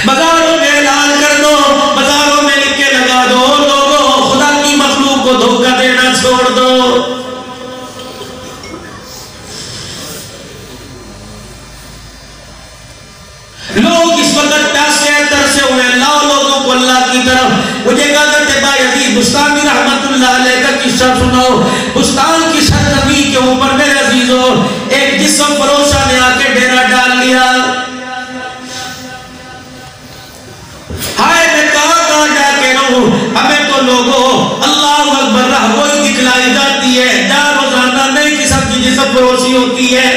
بازاروں میں اعلان کر دو، بازاروں میں لکھ کے لگا دو، لوگوں خدا کی مخلوق کو دھوکہ دینا چھوڑ دو۔ لوگ اس وقت پیاسے ترسے ہوئے، لاؤ لوگوں کو اللہ کی طرف۔ مجھے حضرت بایزید بستامی رحمت اللہ علیہ کا قصہ سناؤ۔ بستان کی سرزمین کے اوپر میرے عزیزوں ایک جسم فروشہ نے آ کے ڈیرا ڈال لیا۔ ہائے میں کہاں جا کے رہوں، ہمیں تو لوگوں اللہ اکبر رہگوئی دکھلائی جاتی ہے، جہاں روزانہ نئی قسم کی جسم فروشی ہوتی ہے۔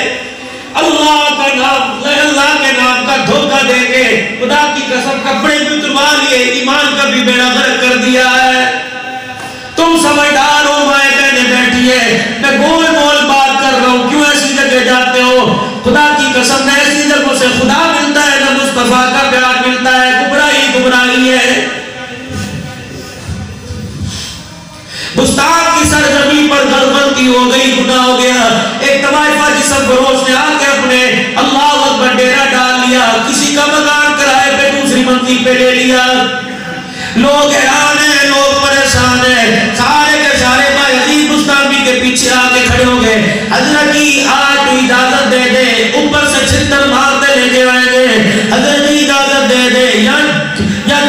اللہ کا نام، اللہ کے نام کا دھوکہ دے کے خدا کی قسم کپڑے بھی اتروا لیے، ایمان کا بھی بیڑا غرق کر دیا ہے۔ تم سمجھدار ہو، مائیں کہنے بیٹھی ہے میں گول گول بات کر رہا ہوں، کیوں ایسی جگہ جاتے ہو؟ خدا کی قسم نہ ایسی جگہوں سے خدا ملتا ہے، نہ مصطفیٰ کا پیار ملتا ہے، گمراہی گمراہی ہے۔ بستان کی سرزمین پر غلطی ہو گئی، گناہ ہو گیا۔ ایک طوائفہ جسم فروش نے آ کے اپنے اللہ اکبر ڈیرا ڈال لیا، کسی کا مکان کرائے پہ دوسری منزل پہ لے لیا۔ لوگ حیران ہیں، لوگ پریشان ہیں، سارے کے سارے بایزید بستامی کے پیچھے آ کے کھڑے ہو گئے۔ حضرت جی آج تو اجازت دے دے، اوپر سے چھتر مارتے لے کے آئیں گے، حضرت جی اجازت دے دے، یا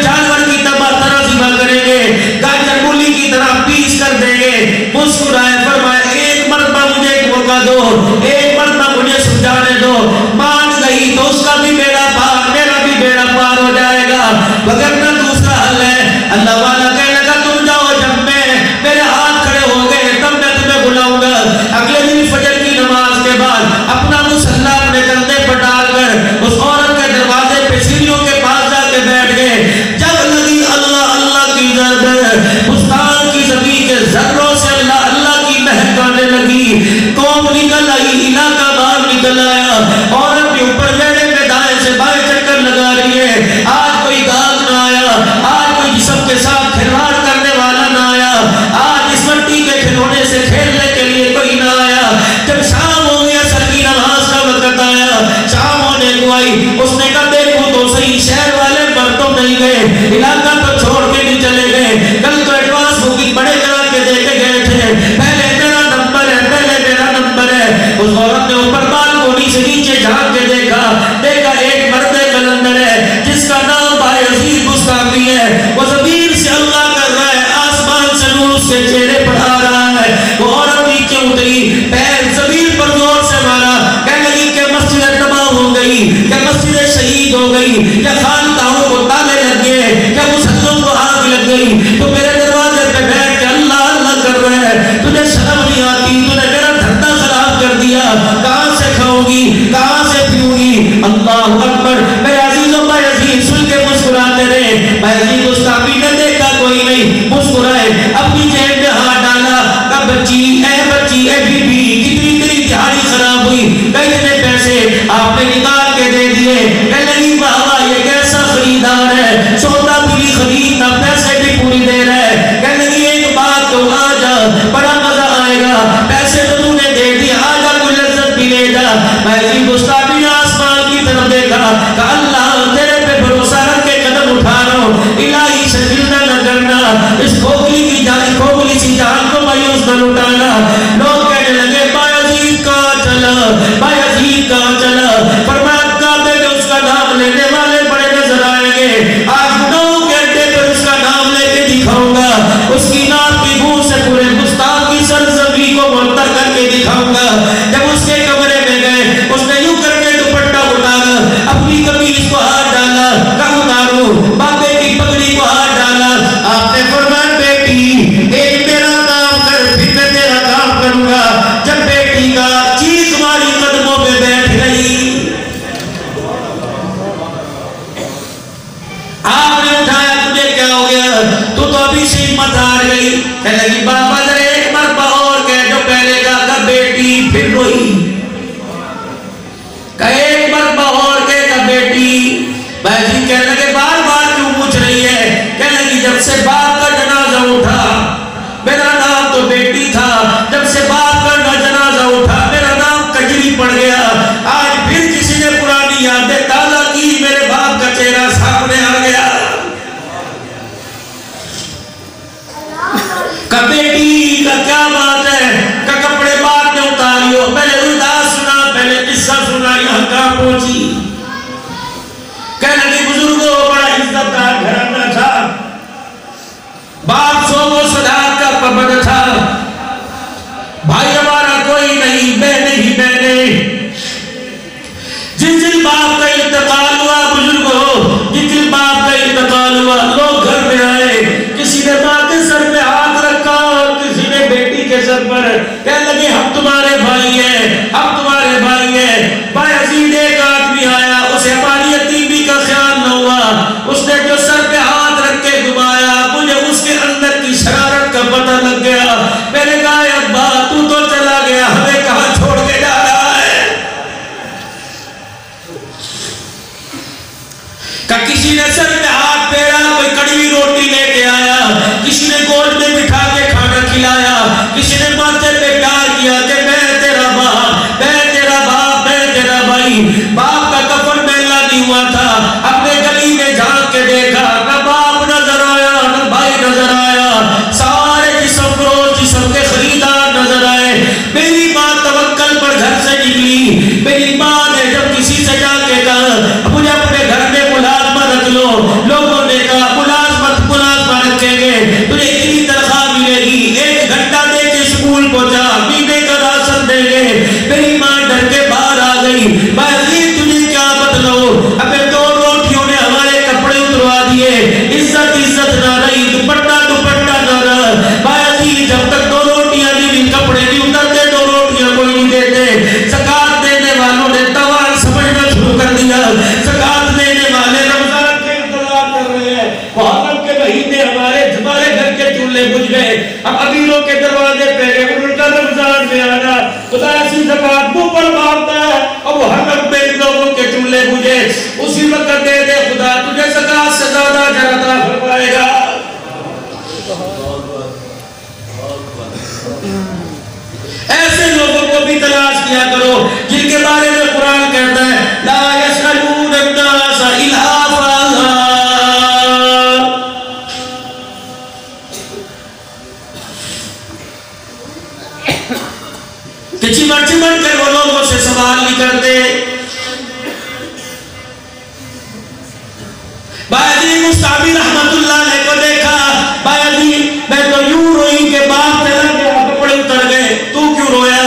جانور کی طرح ذبح کریں گے، گاجر مولی کی طرح پیس کر دیں گے۔ مسکرائے فرمائے ایک مرتبہ مجھے ایک موقع دو، ایک مرتبہ مجھے سمجھانے دو۔ مان گئی تو اس کا بھی بیڑا پار، میرا بھی بیڑا پار ہو جائے گا، وگرنہ دوسرا حل ہے۔ اللہ والا کہنے لگا تم جاؤ، جب میں میرے ہاتھ کھڑے ہو گئے تب میں تمہیں بلاؤں گا۔ اگلے دن فجر کی نماز کے بعد اپنا مصلی اپنے کندھے پر ڈال کر اس عورت کے دروازے پہ سیڑھیوں کے پاس جا کے بیٹھ گئے۔ جب لگی اللہ اللہ کی ضرب، بستان کی زمین کے ذروں سے اللہ اللہ کی مہک آنے لگی، قوم نکل آئی، علاقہ باہر نکل آیا، عورت کے اوپر بیڑے پہ دائیں سے بائیں چکر لگا رہی ہے۔ آج کوئی گاہک نہ آیا، آج کوئی جسم کے ساتھ کھلواڑ کرنے والا نہ آیا، آج اس مٹی کے کھلونے سے کھیلنے کے لیے کوئی نہ آیا۔ جب شام ہو گیا، عصر کی نماز کا وقت آیا، شام ہونے کو آئی، اس نے کہا دیکھو تو صحیح شہر والے مر تو نہیں گئے، علاقہ تو چھوڑ کے نہیں چلے گئے، کل تو ایڈوانس بکنگ بڑے کرا کے دے کے گئے تھے، پہلے میرا نمبر ہے، پہلے میرا نمبر ہے۔ اس عورت نے اوپر بالکونی سے نیچے جھانک کے دیکھا ایک مرد کلندر ہے جس کا نام بایزید بستامی ہے، وہ زمین سے اللہ کر رہا ہے، آسمان سے نور اس کے چہرے پر آ رہا ہے۔ وہ عورت نیچے اتری، پیر زمین پر زور سے مارا، کہنے لگی کہ مسجد تباہ ہو گئی، کہ مسجد شہید ہو گئی، کہ خانقاہوں کو تالے لگ گئے، کہ مسجدوں کو آگ لگ گئی، تو میرے دروازے پہ بیٹھ کے اللہ اللہ کر رہا ہے، تجھے شرم نہیں آتی، تجھے میرا دھندا خراب کر دیا، کہاں سے کھاؤں گی، کہاں سے پیوں گی؟ اللہ اکبر۔ میرے عزیزوں بایزید سن کے مسکراتے رہے، بایزید بستامی نے دیکھا کوئی نہیں، مسکرائے، اپنی جیب میں ہاتھ ڈالا، کہا بچی اے بی بی کتنی تیری دیہاڑی خراب ہوئی، کتنے پیسے آپ نے نکال کے دے دیے؟ کہنے لگی واہ یہ کیسا خریدار ہے، سودا بھی خریدتا، پیسے بھی پوری دے رہا ہے۔ کہنے لگی ایک بات تو آ جا، بڑا مزہ آئے گا، پیسے تو تو نے دے دیا، آ جا کوئی لذت بھی لے جا۔ بایزید بستامی نے آسمان کی طرف دیکھا، کہ اللہ تیرے پہ بھروسہ رکھ کے قدم اٹھا رہا ہوں، الہی شرمندہ نہ کرنا، اس کھوکھلی سی جان کو مایوس نہ لٹانا۔ لوگ کہنے لگے بایزید کہاں چلا، بایزید کہاں چلا؟ فرمایا کعبے میں اس کا نام لینے والے بڑے نظر آئیں گے، آج 9 گھنٹے پر اس کا نام لے کے دکھاؤں گا، اس کی نام کی بو سے پورے بستان کی سرزمین کو معطر کر کے دکھاؤں گا۔ جب اس کے کمرے میں گئے، اس نے یوں کر کے دوپٹہ اٹھایا، اپنی قمیض کو ہاتھ ڈالا، کہاں اتاروں؟ بابے کی پگڑی کو ہاتھ ڈالا۔ آپ نے فرمایا بیٹی ایک میرا کام کر، پھر میں تیرا کام کروں گا۔ جب بیٹی کا چیخ ماری قدموں پہ بیٹھ گئی، آپ نے اٹھایا، تجھے کیا ہو گیا؟ تو ابھی سے ہمت ہار گئی۔ کہنے لگی بابا ذرا ایک مرتبہ اور کہہ، جو پہلے کہا بیٹی، پھر روئی، کہ ایک مرتبہ اور کہے بیٹی۔ بایزید کہنے لگے بار بار کیوں پوچھ رہی ہے؟ کہنے لگی جب سے باپ کا جنازہ اٹھا، میرا نام تو بیٹی تھا، جب سے باپ کا جنازہ اٹھا میرا نام کجری پڑ گیا، آج پھر کسی نے پرانی یادیں بعد منہ پر مارتا ہے اور وہ ہر وقت میرے لوگوں کے جملے مجھے اسی وقت دے دے خدا تجھے زکات سے زیادہ اجر عطا فرمائے گا. ایسے لوگوں کو بھی تلاش کیا کرو جن کے بارے میں قرآن کہتا ہے لا یسألون الناس الہافا, کہ چمٹ چمٹ کر وہ لوگوں سے سوال نہیں کرتے. بایزید مستعبی رحمت اللہ علیہ کو دیکھا, بایزید میں تو یوں روئی کہ باپ سے لگ گیا, کپڑے اتر گئے, تو کیوں رویا؟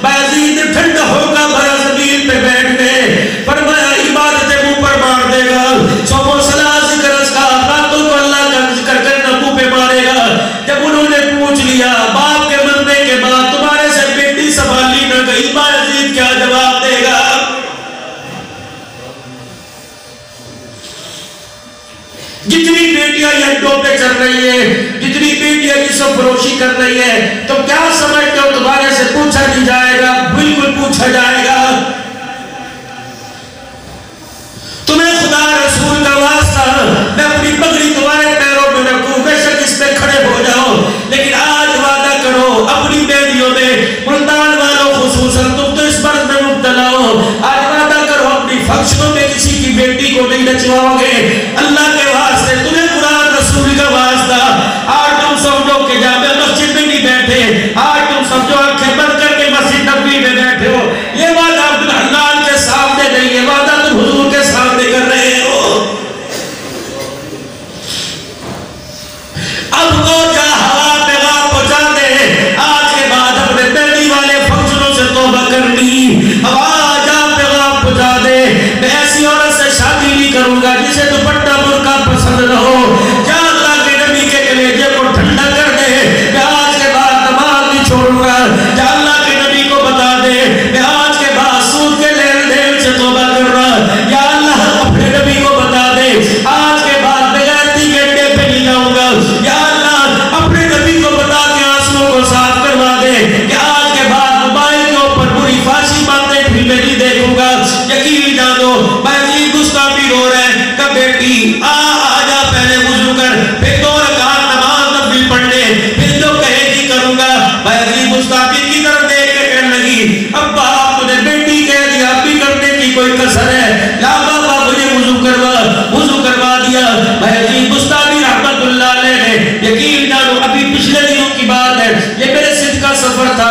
بایزید نے ٹھنڈا ہو کر بھرا زمین پہ بیٹھ گئے, فرمایا عبادت منہ پر مار دے گا, صوم و صلاۃ ذکر اذکار باتوں کو اللہ کا ذکر کرنا منہ پہ مارے گا. جب انہوں نے پوچھ لیا باپ کے مرنے کے بعد تمہارے سے بیٹی سنبھالی نہ گئی, بایزید کیا جواب دے گا؟ جتنی بیٹیاں یڈوں پہ چل رہی ہیں, جتنی بیٹیاں جسم فروشی کر رہی ہیں, تو کیا سمجھتے ہو تمہارے سے پوچھا نہیں جائے گا؟ بالکل پوچھا جائے گا. تمہیں خدا رسول کا واسطہ میں اپنی پگڑی تمہارے پیروں میں رکھوں, بے شک اس پہ کھڑے ہو جاؤ, لیکن آج وعدہ کرو اپنی بیٹیوں میں, ملتان والوں خصوصاً تم تو اس مرض میں مبتلا ہو, آج وعدہ کرو اپنی فنکشنوں میں کسی کی بیٹی کو نہیں نچواؤ گے. اللہ کے واسطے تمہیں قرآن رسول کا واسطہ, آج تم سمجھو کہ جامع مسجد میں نہیں بیٹھے, آج تم سمجھو آنکھیں بند کر کے مسجد نبوی میں بیٹھے ہو, یہ وعدہ عبدالحنان کے سامنے نہیں, یہ وعدہ تم حضور کے سامنے کر رہے ہو. اب وہ جا ہوا پیغام پہنچا دے, آج کے بعد اپنے بیٹی والے فنکشنوں سے توبہ کرنی, اب آج آپ پیغام پہنچا دے میں ایسی عورت سے شادی نہیں کروں گا جسے دوپٹہ برقع پسند نہ ہو. جا اللہ کے نبی کے کلیجے کو ٹھنڈا کر دے, میں آج کے بعد نماز نہیں چھوڑوں گا. جا اللہ کے نبی کو بتا دے میں آج کے بعد سود کے لین دین سے توبہ کر رہا. یا اللہ اپنے نبی کو بتا دے آج کے بعد بغیرتی کے اڈے پہ نہیں جاؤں گا. یا اللہ اپنے نبی کو بتا کے آنسوؤں کو صاف کروا دے کہ آج کے بعد موبائل کے اوپر بری فحشی باتیں فلمیں نہیں دیکھوں گا. یقین جانو بایزید مستعبی رو رہے ہیں کہ بیٹی آجا پہلے وضو کر, پھر 2 رکعت نماز نفل پڑھ لے, پھر جو کہے گی کروں گا. بایزید مستعبی کی طرف دیکھ کے کہنے لگی ابا آپ نے بیٹی کہہ دیا, اب بھی کرنے کی کوئی کسر ہے؟ لا بابا مجھے وضو کروا دیا. بایزید مستعبی رحمت اللہ علیہ نے, یقین جانو ابھی پچھلے دنوں کی بات ہے, یہ میرے سندھ کا سفر تھا,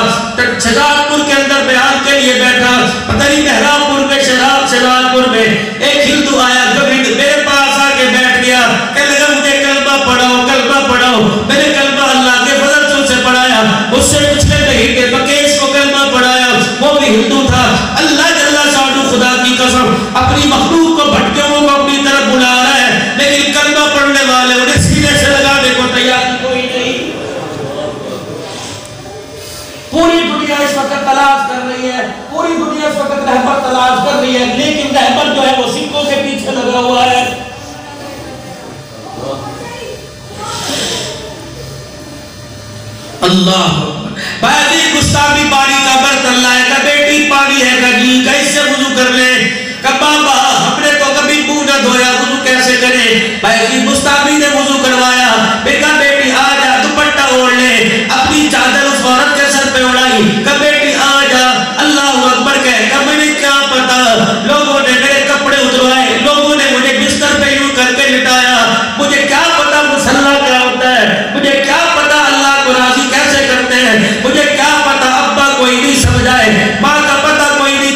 شہزاد پور کے اندر بیان کے لیے بیٹھا, پتہ نہیں بہرام پور میں شہزاد پور میں ایک ہندو آیا جو میرے پاس آ کے بیٹھ گیا, کہنے لگا مجھے کلمہ پڑھاؤ. میں نے کلمہ اللہ کے فضل سے پڑھایا, اس سے پچھلے مہینے بکیش کو کلمہ پڑھایا, وہ بھی ہندو تھا. اللہ جل شانہ خدا کی قسم اپنی مخلوق کو بھٹکوں کو اپنی طرف بلا رہا ہے, لیکن کلمہ پڑھنے والے انہیں سینے سے لگانے کو تیار کوئی نہیں. پوری دنیا اس وقت تلاش کر رہی ہے, پوری دنیا اس وقت رہبر تلاش کر رہی ہے, لیکن رہبر جو ہے وہ سکوں کے پیچھے لگا ہوا ہے. اللہ بایزید مستعبی پانی کا برتن لائے کہ بیٹی پانی ہے کہ جی کیسے وضو کر لے, کہ بابا ہم نے تو کبھی منہ نہ دھویا, وضو کیسے کرے؟ بایزید مستعبی نے وضو کروایا, پھر کہا بیٹی آ جا دوپٹہ اوڑھ لے, اپنی چادر اس عورت کے سر پہ اڑائی, کہ بیٹی آ جا اللہ اکبر کہے. کہ مجھے کیا پتا, لوگوں نے میرے کپڑے اتروائے, لوگوں نے مجھے بستر پہ یوں کر کے لٹایا, مجھے کیا پتا مصلی کیا ہوتا ہے, مجھے کیا پتا اللہ کو راضی کیسے کرتے ہیں, مجھے کیا پتا ابا کوئی نہیں سمجھائے, ماں کا پتا کوئی نہیں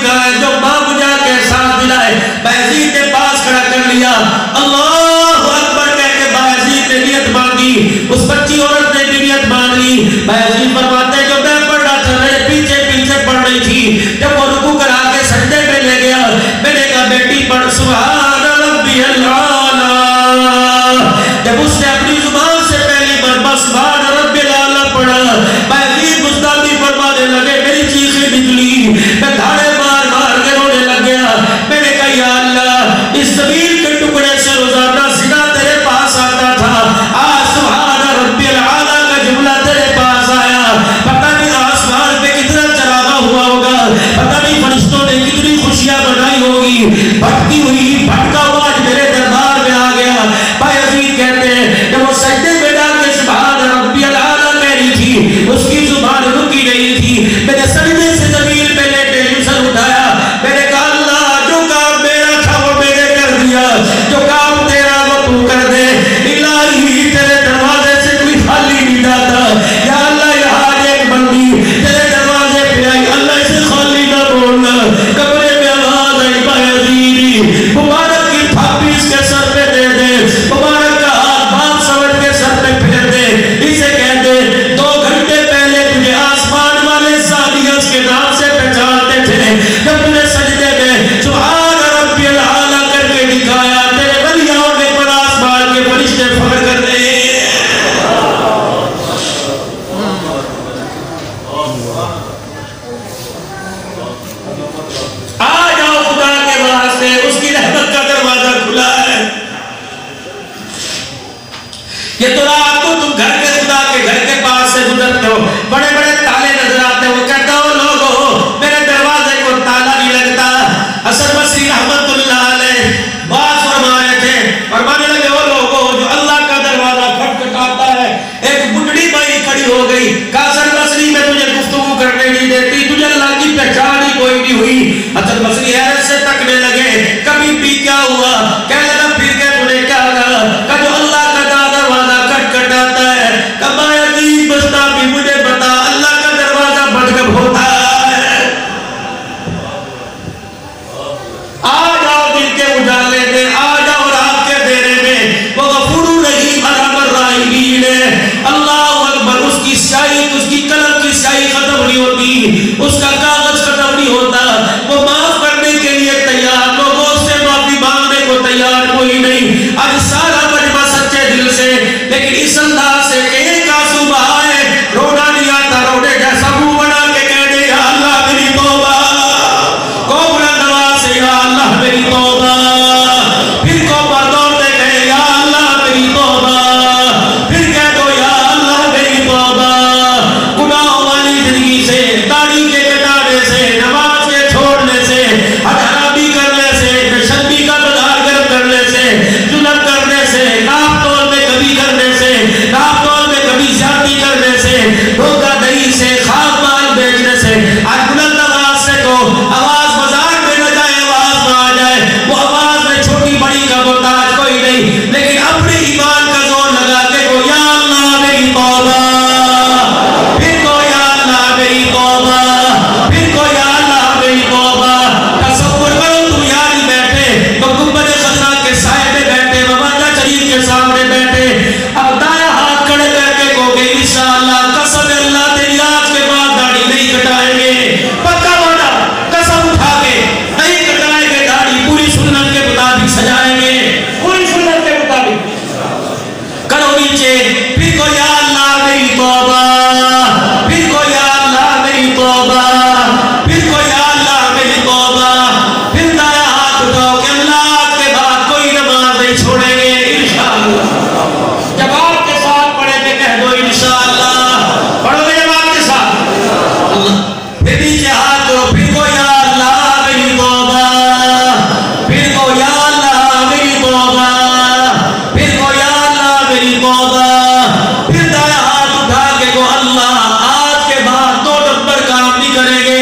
اجالے میں آ جاؤ رات کے دیرے میں وہ غفور رحیم رحم الراحمین ہے اللہ اکبر اس کی سیاہی اس کی قلم کی سیاہی ختم نہیں ہوتی اس کا کاغذ ختم نہیں ہوتا وہ معاف کرنے کے لیے تیار لوگوں سے معافی مانگنے کو تیار کوئی نہیں آج سارا مجمع سچے دل سے لیکن اس انداز سے ایک آنسو بہائے رونا نہیں آتا رونے جیسا منہ بنا کے کہہ دے یا اللہ میری توبہ کو بلند آواز سے یا اللہ میری توبہ پھر کو دوڑتے گئے یا اللہ میری توبہ پھر کہہ دو یا اللہ میری توبہ گناہوں والی زندگی سے داڑھی کے کٹانے سے نماز کے چھوڑنے سے حرام کرنے سے شربی کا بازار گرم کرنے سے ظلم کرنے سے ناپ تول میں کبھی کرنے سے ناپ تول میں کبھی زیادتی کرنے سے دھوکہ دہی سے خام مال بیچنے سے آج بلند آواز سے کو آواز بازار میں نہ جائے آواز نہ آ جائے وہ آواز میں چھوٹی بڑی کا محتاج کوئی نہیں لیکن اپنے ایمان کا زور لگا کے کو یا اللہ میری توبہ پھر کو یا اللہ میری توبہ پھر کو یا اللہ میری توبہ تصور کرو تم یار ہی بیٹھے تو گنبد خضرا کے سائے میں بیٹھے مواجہ شریف کے سامنے بیٹھے اب دایا ہاتھ کھڑے کر کے کو گے انشاءاللہ قسم اللہ تیری آج کے بعد داڑھی نہیں کٹائیں گے پکا وعدہ قسم اٹھا کے نہیں کٹائیں گے داڑھی پوری سنت کے مطابق سجائیں گے پوری سنت کے مطابق کرو نیچے پھر کو یا اللہ میری توبہ پھر کو یا اللہ میری توبہ پھر کو یا اللہ میری توبہ پھر دایا ہاتھ اٹھاؤ کہ اللہ آج کے بعد کوئی نماز نہیں چھوڑیں گے انشاءاللہ جواب کے ساتھ پڑھے کہ کہہ دو انشاءاللہ پڑھو گے جواب کے ساتھ اللہ پھر نیچے ہاتھ دو پھر کو یا اللہ میری توبہ پھر کو یا اللہ میری توبہ پھر کو یا اللہ میری توبہ پھر دایا ہاتھ اٹھا کے کو اللہ آج کے بعد 2 نمبر کام نہیں کریں گے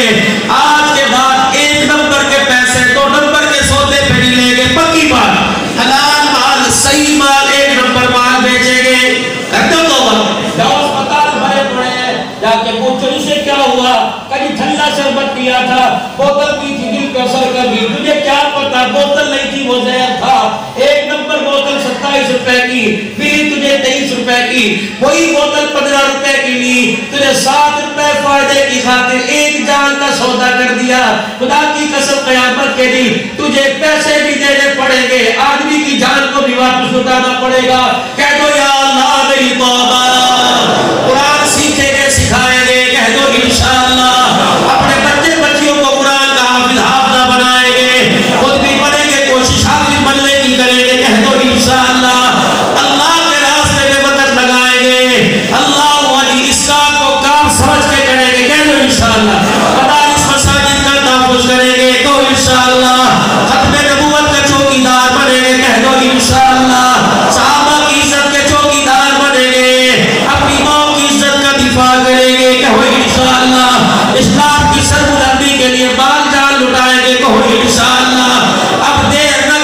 آج کے بعد 1 نمبر کے پیسے 2 نمبر کے سودے پہ نہیں لیں گے پکی بات حلال مال صحیح مال 1 نمبر مال بیچیں گے کر دو توبہ جاؤ اسپتال بھرے پڑے ہیں جا کے پوچھو اسے کیا ہوا کبھی ٹھنڈا شربت پیا تھا بوتل پی تھی دل کا اثر کر گئی تجھے کیا پتا بوتل نہیں تھی وہ زہر تھا 1 نمبر بوتل 27 روپے کی ملی تجھے 23 روپے کی وہی بوتل 15 روپے کی لی تجھے 7 روپے فائدے کی خاطر 1 جان کا سودا کر دیا خدا کی قسم قیامت کے دن تجھے پیسے بھی دینے پڑیں گے آدمی کی جان کو بھی واپس لوٹانا پڑے گا کہہ دو یا اللہ میری توبہ قرآن سیکھیں گے سکھائیں گے کہہ دو انشاءاللہ اپنے بچے بچیوں کو قرآن کا حافظ حافظہ بنائیں گے خود بھی بنیں گے کوشش حافظ بننے کی کریں گے کہہ دو انشاءاللہ اللہ کے راستے میں مدد لگائیں گے اللہ والی اس کام کو کام سمجھ کے کریں گے کہہ دو انشاءاللہ مدارس مساجد کا تحفظ کریں گے تو انشاءاللہ ختم نبوت کا چوکیدار بنیں گے کہہ دو انشاءاللہ صحابہ کی عزت کے چوکیدار بنیں گے اپنی ماں کی عزت کا دفاع کریں گے کہو انشاءاللہ اسلام کی سربلندی کے لیے بال جان لٹائیں گے کہو انشاءاللہ اب دیر نہ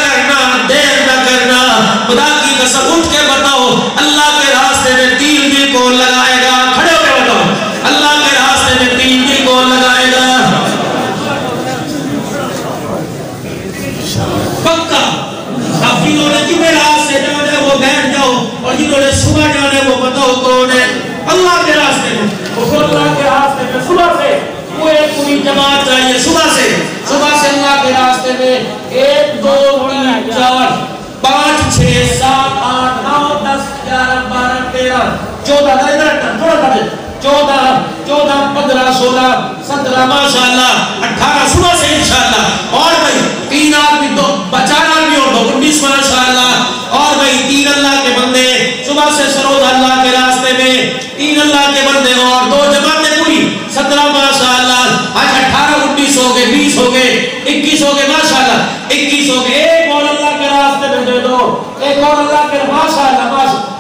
کرنا خدا کی قسم اٹھ کے بتاؤ اللہ کے راستے میں 3 دن کون لگائے گا کھڑے ہو کے بتاؤ اللہ کے راستے میں 3 دن کون لگائے گا پکا اب جنہوں نے جمعہ رات سے جانا ہے وہ بیٹھ جاؤ اور جنہوں نے صبح جانا ہے وہ بتاؤ کون ہے اللہ کے راستے میں اللہ کے راستے میں صبح سے پوری جماعت چاہیے صبح سے اللہ کے راستے میں 1 2 3 4 5 6 7 8 9 10 11 12 13 14 14 15 16 17 ماشاءاللہ 18 صبح سے انشاءاللہ اور بھائی 3 آدمی 4 آدمی اور 19 ماشاءاللہ اور بھائی 3 اللہ کے بندے صبح سے سروز اللہ کے راستے میں 3 اللہ کے بندے اور 2 جماعتیں پوری 17 ماشاءاللہ آج 18 19 ہو گئے 20 ہو گئے 21 ہو گئے ماشاءاللہ 21 ہو گئے ایک اور اللہ کے راستے میں دے دو ایک اور اللہ کے ماشاءاللہ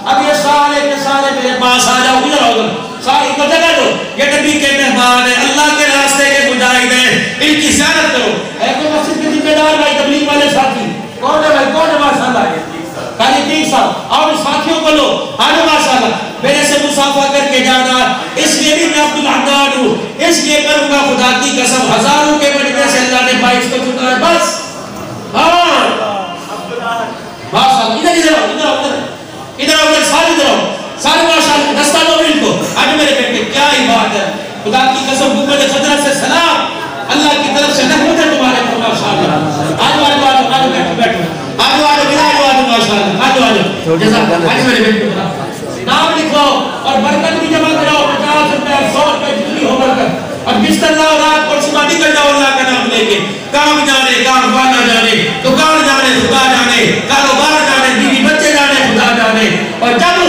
اب یہ سارے کے سارے میرے پاس آ جاؤ ادھر آؤ ساری کو جگہ دو یہ نبی کے مہمان ہیں اللہ کے راستے کے مجاہد ہیں ان کی زیارت کرو اے کوئی مسجد کے ذمہ دار بھائی تبلیغ والے ساتھی کون ہے بھائی کون ہے ماشاءاللہ کالی تین صاحب اور ساتھیوں کو لو آنے ماشاءاللہ میرے سے مصافحہ کر کے جانا اس لیے بھی میں عبدالحمدان ہوں اس لیے کروں گا خدا کی قسم ہزاروں کے مجمع سے اللہ نے 22 کو چنا ہے بس ہاں سارے ادھر آؤ سارے ماشاءاللہ دستہ دو ان کو آج میرے بیٹے کیا ہی بات ہے خدا کی قسم گنبد خضرا سے سلام اللہ کی طرف سے رحمت ہے تمہارے پر ماشاءاللہ آجو بیٹھو بیٹھو آجو آجو ماشاءاللہ آجو جزاک آج میرے بیٹے نام لکھواؤ اور برکت بھی جمع کراؤ 50 روپے 100 روپے جتنی ہو برکت اور بستر لاؤ رات کو صبح نکل جاؤ اللہ کا نام لے کے کام جانے کام والا جانے دکان جانے خدا جانے کاروبار جانے بیوی بچے جانے خدا جانے اور جب